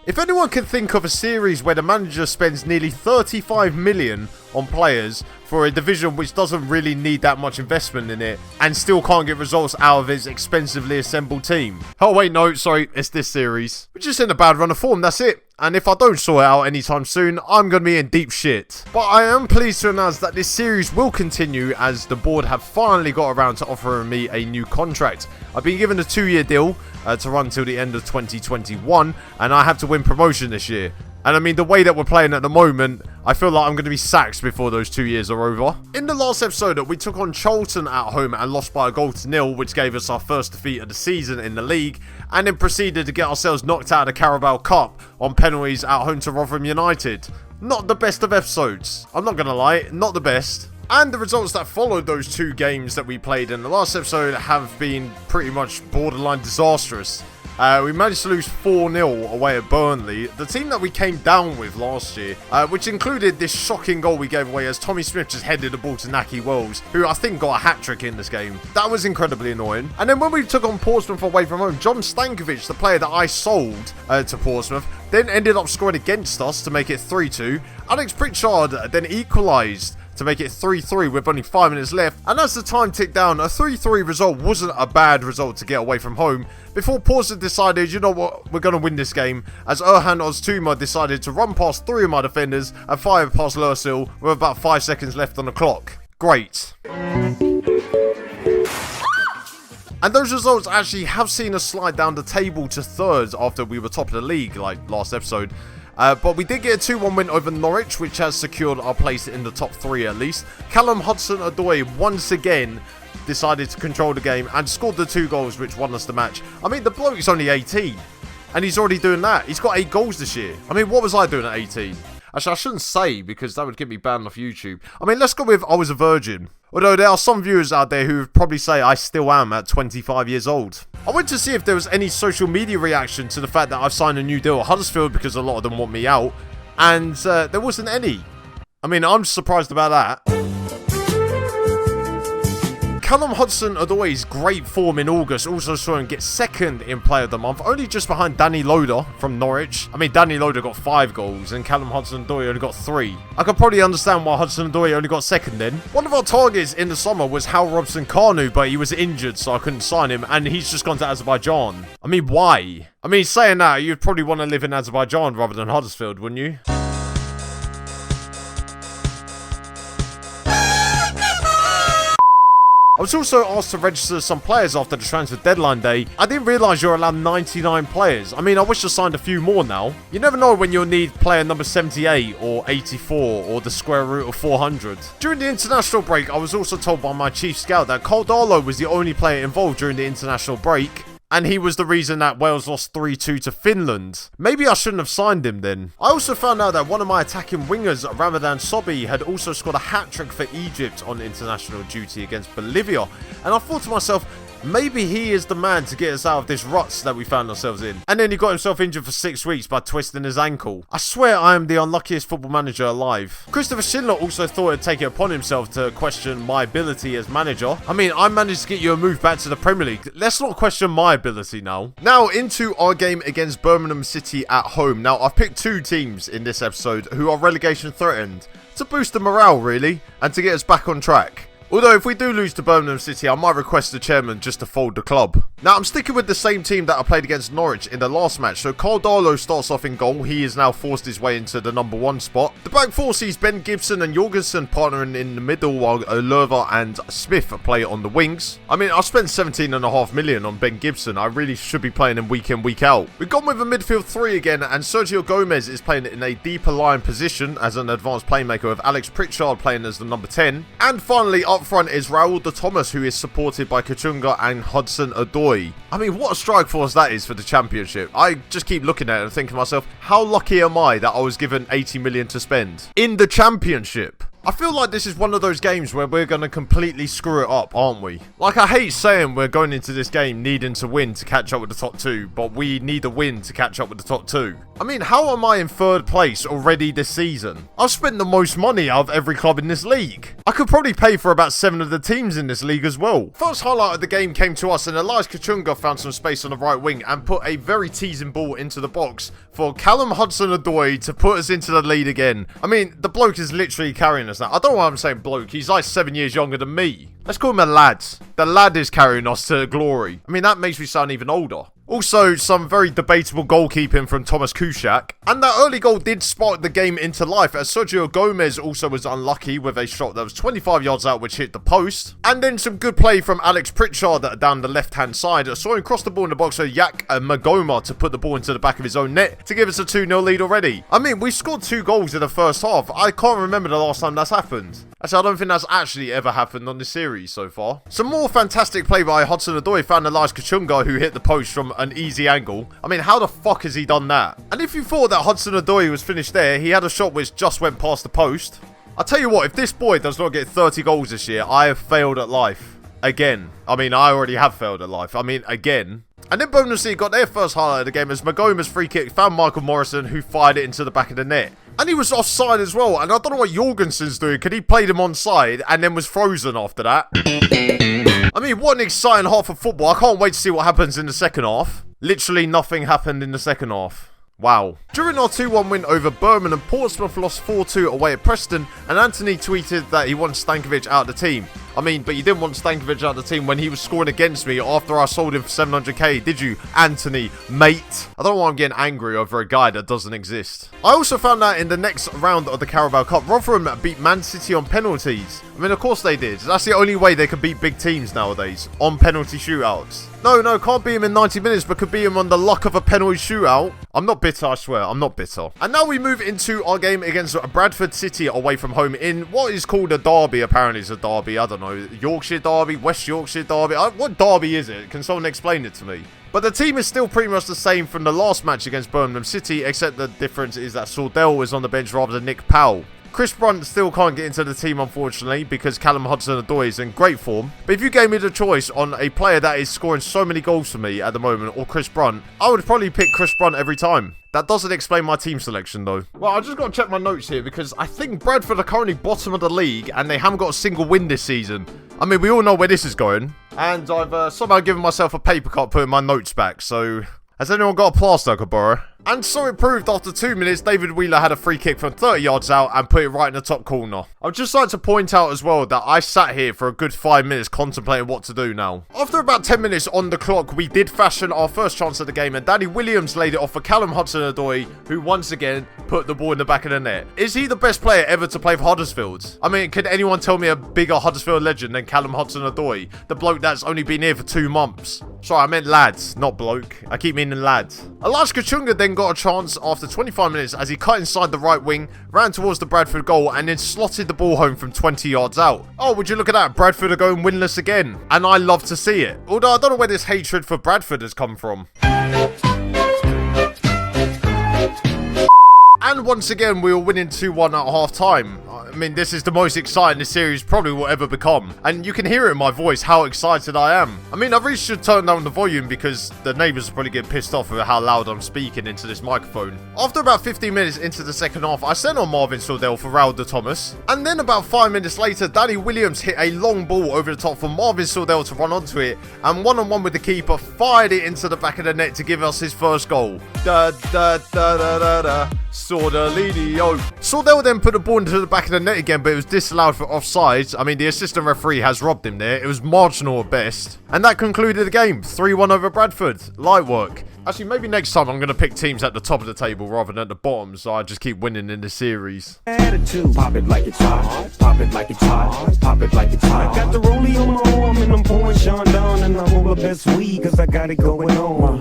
If anyone can think of a series where the manager spends nearly 35 million on players for a division which doesn't really need that much investment in it and still can't get results out of its expensively assembled team. Oh wait, no, sorry, it's this series. We're just in a bad run of form, that's it. And if I don't sort it out anytime soon, I'm going to be in deep shit. But I am pleased to announce that this series will continue as the board have finally got around to offering me a new contract. I've been given a 2-year deal to run till the end of 2021, and I have to win promotion this year. And I mean, the way that we're playing at the moment, I feel like I'm going to be sacked before those 2 years are over. In the last episode, we took on Charlton at home and lost by a goal to nil, which gave us our first defeat of the season in the league, and then proceeded to get ourselves knocked out of the Carabao Cup on penalties at home to Rotherham United. Not the best of episodes. I'm not going to lie, not the best. And the results that followed those 2 games that we played in the last episode have been pretty much borderline disastrous. We managed to lose 4-0 away at Burnley, the team that we came down with last year, which included this shocking goal we gave away as Tommy Smith just headed the ball to Naki Wells, who I think got a hat-trick in this game. That was incredibly annoying. And then when we took on Portsmouth away from home, John Stankovic, the player that I sold to Portsmouth, then ended up scoring against us to make it 3-2. Alex Pritchard then equalised to make it 3-3 with only 5 minutes left, and as the time ticked down, a 3-3 result wasn't a bad result to get away from home, before Portsmouth decided, you know what, we're going to win this game, as Erhan Oztuma decided to run past 3 of my defenders and fire past Lursil with about 5 seconds left on the clock. Great. And those results actually have seen us slide down the table to 3rd after we were top of the league, like last episode. But we did get a 2-1 win over Norwich, which has secured our place in the top 3 at least. Callum Hudson-Odoi once again decided to control the game and scored the 2 goals which won us the match. I mean, the bloke's only 18 and he's already doing that. He's got 8 goals this year. I mean, what was I doing at 18? Actually, I shouldn't say because that would get me banned off YouTube. I mean, let's go with I was a virgin. Although there are some viewers out there who would probably say I still am at 25 years old. I went to see if there was any social media reaction to the fact that I've signed a new deal at Huddersfield because a lot of them want me out. And there wasn't any. I mean, I'm surprised about that. Callum Hudson-Odoi's great form in August also saw him get 2nd in Player of the Month, only just behind Danny Loader from Norwich. I mean, Danny Loader got 5 goals and Callum Hudson-Odoi only got 3. I could probably understand why Hudson-Odoi only got 2nd then. One of our targets in the summer was Hal Robson-Kanu, but he was injured, so I couldn't sign him, and he's just gone to Azerbaijan. I mean, why? I mean, saying that, you'd probably want to live in Azerbaijan rather than Huddersfield, wouldn't you? I was also asked to register some players after the transfer deadline day. I didn't realise you're allowed 99 players. I mean, I wish I signed a few more now. You never know when you'll need player number 78 or 84 or the square root of 400. During the international break, I was also told by my chief scout that Cole Darlow was the only player involved during the international break. And he was the reason that Wales lost 3-2 to Finland. Maybe I shouldn't have signed him then. I also found out that one of my attacking wingers, Ramadan Sobhi, had also scored a hat-trick for Egypt on international duty against Bolivia. And I thought to myself, maybe he is the man to get us out of this ruts that we found ourselves in. And then he got himself injured for 6 weeks by twisting his ankle. I swear I am the unluckiest football manager alive. Christopher Schindler also thought he'd take it upon himself to question my ability as manager. I mean, I managed to get you a move back to the Premier League. Let's not question my ability now. Now into our game against Birmingham City at home. Now, I've picked 2 teams in this episode who are relegation threatened to boost the morale really and to get us back on track. Although if we do lose to Birmingham City, I might request the chairman just to fold the club. Now I'm sticking with the same team that I played against Norwich in the last match. So Carl Darlow starts off in goal. He has now forced his way into the number 1 spot. The back 4 sees Ben Gibson and Jorgensen partnering in the middle while Lerver and Smith play on the wings. I mean, I spent 17.5 million on Ben Gibson. I really should be playing him week in, week out. We've gone with a midfield 3 again, and Sergio Gomez is playing in a deeper line position as an advanced playmaker, with Alex Pritchard playing as the number 10. And finally, up front is Raul de Thomas, who is supported by Kachunga and Hudson-Odoi. I mean, what a strike force that is for the Championship. I just keep looking at it and thinking to myself, how lucky am I that I was given 80 million to spend in the Championship? I feel like this is one of those games where we're going to completely screw it up, aren't we? Like, I hate saying we're going into this game needing to win to catch up with the top 2, but we need a win to catch up with the top 2. I mean, how am I in 3rd place already this season? I've spent the most money out of every club in this league. I could probably pay for about 7 of the teams in this league as well. First highlight of the game came to us, and Elias Kachunga found some space on the right wing and put a very teasing ball into the box for Callum Hudson-Odoi to put us into the lead again. I mean, the bloke is literally carrying us now. I don't know why I'm saying bloke. He's like 7 years younger than me. Let's call him a lad. The lad is carrying us to glory. I mean, that makes me sound even older. Also, some very debatable goalkeeping from Thomas Kuszczak. And that early goal did spark the game into life, as Sergio Gomez also was unlucky with a shot that was 25 yards out, which hit the post. And then some good play from Alex Pritchard down the left-hand side. Saw him cross the ball in the box for Yak Magoma to put the ball into the back of his own net to give us a 2-0 lead already. I mean, we scored 2 goals in the first half. I can't remember the last time that's happened. Actually, I don't think that's actually ever happened on this series so far. Some more fantastic play by Hudson-Odoi found Elias Kachunga, who hit the post from an easy angle. I mean, how the fuck has he done that? And if you thought that Hudson-Odoi was finished there, he had a shot which just went past the post. I'll tell you what, if this boy does not get 30 goals this year, I have failed at life. Again. I mean, I already have failed at life. I mean, again. And then Birmingham City got their first highlight of the game as Magoma's free kick found Michael Morrison, who fired it into the back of the net. And he was offside as well, and I don't know what Jorgensen's doing, because he played him onside and then was frozen after that. I mean, what an exciting half of football. I can't wait to see what happens in the second half. Literally nothing happened in the second half. Wow. During our 2-1 win over Birmingham, Portsmouth lost 4-2 away at Preston, and Anthony tweeted that he wants Stankovic out of the team. I mean, but you didn't want Stankovic out of the team when he was scoring against me after I sold him for 700k, did you, Anthony, mate? I don't know why I'm getting angry over a guy that doesn't exist. I also found out in the next round of the Carabao Cup, Rotherham beat Man City on penalties. I mean, of course they did. That's the only way they can beat big teams nowadays, on penalty shootouts. No, can't beat him in 90 minutes, but could beat him on the luck of a penalty shootout. I'm not bitter, I swear. I'm not bitter. And now we move into our game against Bradford City away from home in what is called a derby. Apparently it's a derby. I don't know. Yorkshire derby, West Yorkshire derby. What derby is it? Can someone explain it to me? But the team is still pretty much the same from the last match against Birmingham City, except the difference is that Sordell is on the bench rather than Nick Powell. Chris Brunt still can't get into the team, unfortunately, because Callum Hudson-Odoi is in great form. But if you gave me the choice on a player that is scoring so many goals for me at the moment, or Chris Brunt, I would probably pick Chris Brunt every time. That doesn't explain my team selection, though. Well, I just got to check my notes here, because I think Bradford are currently bottom of the league, and they haven't got a single win this season. I mean, we all know where this is going. And I've somehow given myself a paper cut putting my notes back, so... Has anyone got a plaster I could borrow? And so it proved after 2 minutes, David Wheeler had a free kick from 30 yards out and put it right in the top corner. I would just like to point out as well that I sat here for a good 5 minutes contemplating what to do now. After about 10 minutes on the clock, we did fashion our first chance of the game, and Danny Williams laid it off for Callum Hudson-Odoi, who once again put the ball in the back of the net. Is he the best player ever to play for Huddersfield? I mean, can anyone tell me a bigger Huddersfield legend than Callum Hudson-Odoi, the bloke that's only been here for 2 months? Sorry, I meant lads, not bloke. I keep meaning lads. Elias Kachunga then got a chance after 25 minutes as he cut inside the right wing, ran towards the Bradford goal, and then slotted the ball home from 20 yards out. Oh, would you look at that? Bradford are going winless again. And I love to see it. Although I don't know where this hatred for Bradford has come from. And once again, we were winning 2-1 at half-time. I mean, this is the most exciting this series probably will ever become. And you can hear it in my voice how excited I am. I mean, I really should turn down the volume because the neighbours will probably get pissed off with how loud I'm speaking into this microphone. After about 15 minutes into the second half, I sent on Marvin Sordell for Raul de Thomas. And then about 5 minutes later, Danny Williams hit a long ball over the top for Marvin Sordell to run onto it. And one-on-one with the keeper, fired it into the back of the net to give us his first goal. Sordelino. Sordell then put the ball into the back of the net again, but it was disallowed for offsides. I mean, the assistant referee has robbed him there. It was marginal at best. And that concluded the game. 3-1 over Bradford. Light work. Actually, maybe next time I'm going to pick teams at the top of the table rather than at the bottom, so I just keep winning in the series. Attitude. Pop it like it's hot. Pop it like it's hot. Pop it like it's hot. I got the rollie on my arm and I'm pouring Sean down and I'm all the best weed cause I got it going on.